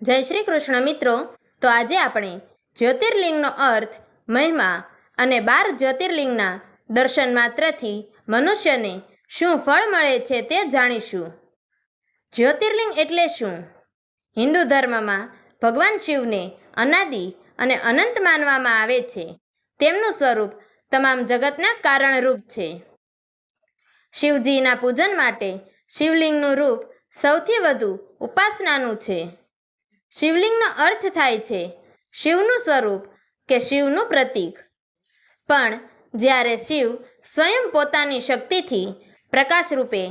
જય શ્રી કૃષ્ણ મિત્રો। તો આજે આપણે જ્યોતિર્લિંગનો અર્થ, મહિમા અને 12 જ્યોતિર્લિંગના દર્શન માત્રથી મનુષ્યને શું ફળ મળે છે તે જાણીશું। જ્યોતિર્લિંગ એટલે શું? હિન્દુ ધર્મમાં ભગવાન શિવને અનાદિ અને અનંત માનવામાં આવે છે। તેમનું સ્વરૂપ તમામ જગતના કારણરૂપ છે। શિવજીના પૂજન માટે શિવલિંગનું રૂપ સૌથી વધુ ઉપાસનાનું છે। શિવલિંગનો અર્થ થાય છે શિવનું સ્વરૂપ કે શિવનું પ્રતીક। પણ જ્યારે શિવ સ્વયં પોતાની શક્તિથી પ્રકાશ રૂપે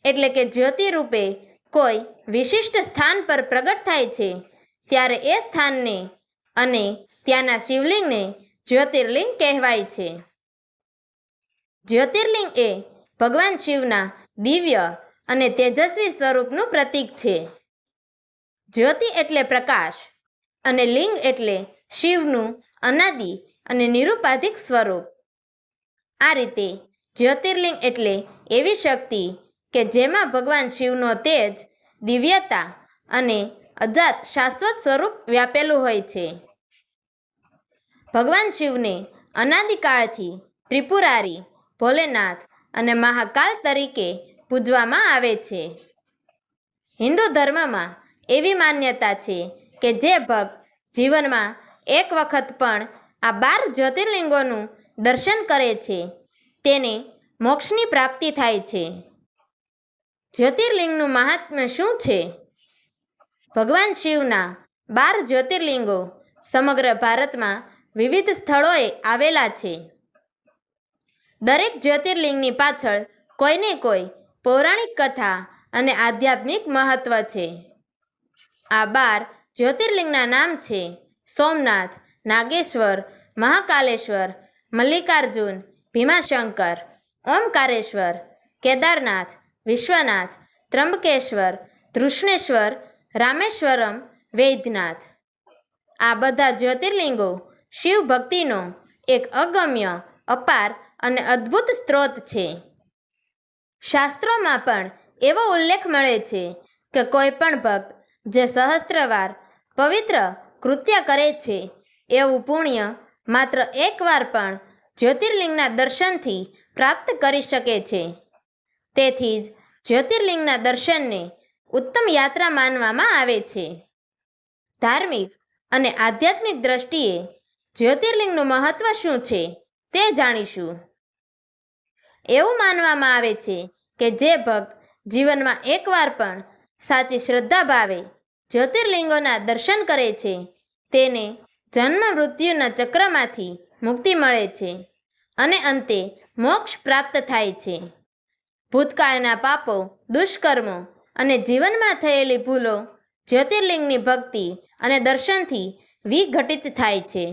એટલે કે જ્યોતિ રૂપે કોઈ વિશિષ્ટ સ્થાન પર પ્રગટ થાય છે ત્યારે એ સ્થાનને અને ત્યાંના શિવલિંગને જ્યોતિર્લિંગ કહેવાય છે। જ્યોતિર્લિંગ એ ભગવાન શિવના દિવ્ય અને તેજસ્વી સ્વરૂપનું પ્રતીક છે। જ્યોતિ એટલે પ્રકાશ અને લિંગ એટલે શિવનું અનાદિ અને નિરુપાધિક સ્વરૂપ। આ રીતે જ્યોતિર્લિંગ એટલે એવી શક્તિ કે જેમાં ભગવાન શિવનો તેજ, દિવ્યતા અને અજાત શાશ્વત સ્વરૂપ વ્યાપેલું હોય છે। ભગવાન શિવને અનાદિકાળથી ત્રિપુરારી, ભોલેનાથ અને મહાકાલ તરીકે પૂજવામાં આવે છે। હિન્દુ ધર્મમાં એવી માન્યતા છે કે જે ભક્ત જીવનમાં એક વખત પણ આ 12 જ્યોતિર્લિંગોનું દર્શન કરે છે તેને મોક્ષની પ્રાપ્તિ થાય છે। જ્યોતિર્લિંગનું મહાત્મ્ય શું છે? ભગવાન શિવના 12 જ્યોતિર્લિંગો સમગ્ર ભારતમાં વિવિધ સ્થળોએ આવેલા છે। દરેક જ્યોતિર્લિંગની પાછળ કોઈને કોઈ પૌરાણિક કથા અને આધ્યાત્મિક મહત્વ છે। આ 12 જ્યોતિર્લિંગના નામ છે સોમનાથ, નાગેશ્વર, મહાકાલેશ્વર, મલ્લિકાર્જુન, ભીમાશંકર, ઓમકારેશ્વર, કેદારનાથ, વિશ્વનાથ, ત્રંબકેશ્વર, ધૃષ્ણેશ્વર, રામેશ્વરમ, વૈદ્યનાથ। આ બધા જ્યોતિર્લિંગો શિવ ભક્તિનો એક અગમ્ય, અપાર અને અદ્ભુત સ્ત્રોત છે। શાસ્ત્રોમાં પણ એવો ઉલ્લેખ મળે છે કે કોઈ પણ ભક્ત જે સહસ્ત્રવાર પવિત્ર કૃત્ય કરે છે એવું પુણ્ય માત્ર એકવાર પણ જ્યોતિર્લિંગના દર્શનથી પ્રાપ્ત કરી શકે છે। તેથી જ જ્યોતિર્લિંગના દર્શનને ઉત્તમ યાત્રા માનવામાં આવે છે। ધાર્મિક અને આધ્યાત્મિક દ્રષ્ટિએ જ્યોતિર્લિંગનું મહત્વ શું છે તે જાણીશું। એવું માનવામાં આવે છે કે જે ભક્ત જીવનમાં એકવાર પણ સાચી શ્રદ્ધા ભાવે જ્યોતિર્લિંગોના દર્શન કરે છે તેને જન્મ મૃત્યુના ચક્રમાંથી મુક્તિ મળે છે અને અંતે મોક્ષ પ્રાપ્ત થાય છે। ભૂતકાળના પાપો, દુષ્કર્મો અને જીવનમાં થયેલી ભૂલો જ્યોતિર્લિંગની ભક્તિ અને દર્શનથી વિઘટિત થાય છે।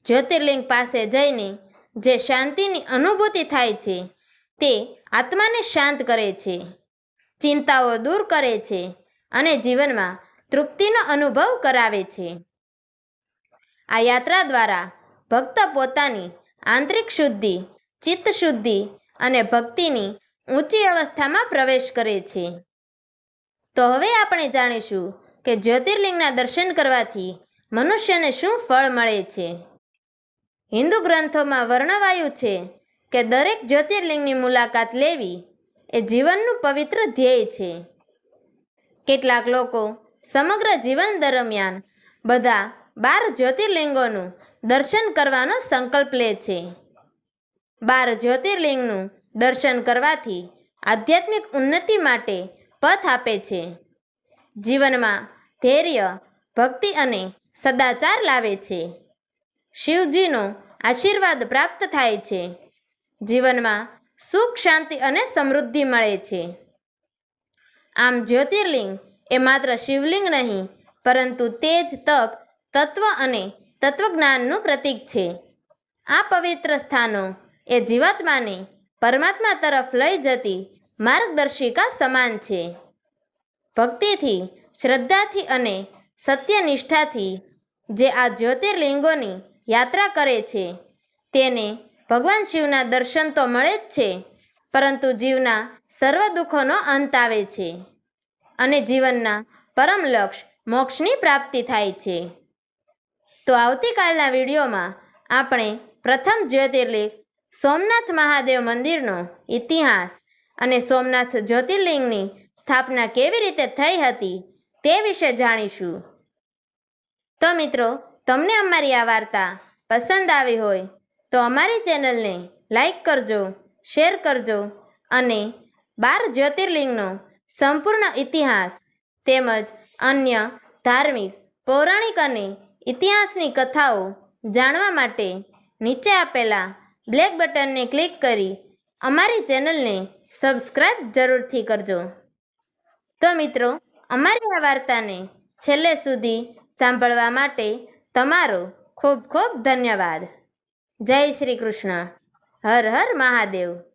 જ્યોતિર્લિંગ પાસે જઈને જે શાંતિની અનુભૂતિ થાય છે તે આત્માને શાંત કરે છે, ચિંતાઓ દૂર કરે છે અને જીવનમાં તૃપ્તિનો અનુભવ કરાવે છે। આ યાત્રા દ્વારા ભક્ત પોતાની આંતરિક શુદ્ધિ, ચિત્ત શુદ્ધિ અને ભક્તિની ઊંચી અવસ્થામાં પ્રવેશ કરે છે। તો હવે આપણે જાણીશું કે જ્યોતિર્લિંગના દર્શન કરવાથી મનુષ્યને શું ફળ મળે છે। હિન્દુ ગ્રંથોમાં વર્ણવાયું છે કે દરેક જ્યોતિર્લિંગની મુલાકાત લેવી એ જીવનનું પવિત્ર ધ્યેય છે। કેટલાક લોકો સમગ્ર જીવન દરમિયાન બધા 12 જ્યોતિર્લિંગોનું દર્શન કરવાનો સંકલ્પ લે છે। 12 જ્યોતિર્લિંગનું દર્શન કરવાથી આધ્યાત્મિક ઉન્નતિ માટે પથ આપે છે, જીવનમાં ધૈર્ય, ભક્તિ અને સદાચાર લાવે છે, શિવજીનો આશીર્વાદ પ્રાપ્ત થાય છે, જીવનમાં સુખ, શાંતિ અને સમૃદ્ધિ મળે છે। આમ જ્યોતિર્લિંગ એ માત્ર શિવલિંગ નહીં પરંતુ તેજ, તપ, તત્વ અને તત્વજ્ઞાનનું પ્રતીક છે। આ પવિત્ર સ્થાનો એ જીવાત્માને પરમાત્મા તરફ લઈ જતી માર્ગદર્શિકા સમાન છે। ભક્તિથી, શ્રદ્ધાથી અને સત્યનિષ્ઠાથી જે આ જ્યોતિર્લિંગોની યાત્રા કરે છે તેને ભગવાન શિવના દર્શન તો મળે જ છે પરંતુ જીવના સર્વ દુઃખોનો અંત આવે છે અને જીવનના પરમ લક્ષ્ય મોક્ષની પ્રાપ્તિ થાય છે. તો આવતીકાલના વિડીયોમાં આપણે પ્રથમ જ્યોતિર્લિંગ સોમનાથ મહાદેવ મંદિરનો ઇતિહાસ અને સોમનાથ જ્યોતિર્લિંગની સ્થાપના કેવી રીતે થઈ હતી તે વિશે જાણીશું. તો મિત્રો, તમને અમારી આ વાર્તા પસંદ આવી હોય તો અમારી ચેનલને લાઈક કરજો, શેર કરજો અને 12 જ્યોતિર્લિંગનો સંપૂર્ણ ઇતિહાસ તેમજ અન્ય ધાર્મિક, પૌરાણિક અને ઇતિહાસની કથાઓ જાણવા માટે નીચે આપેલા બ્લેક બટનને ક્લિક કરી અમારી ચેનલને સબસ્ક્રાઈબ જરૂરથી કરજો. તો મિત્રો, અમારી આ વાર્તાને છેલ્લે સુધી સાંભળવા માટે તમારો ખૂબ ખૂબ ધન્યવાદ. જય શ્રી કૃષ્ણ. હર હર મહાદેવ.